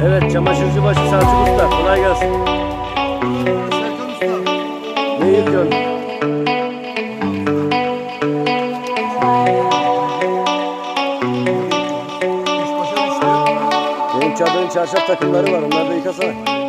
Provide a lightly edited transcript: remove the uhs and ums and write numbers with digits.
Evet, çamaşırcıbaşı Selçuk Usta. Kolay gelsin. Serkan Usta. Ne yıkıyorsun? İş başa düştü. Benim çadırın çarşaf takımları var. Onları da yıkasana.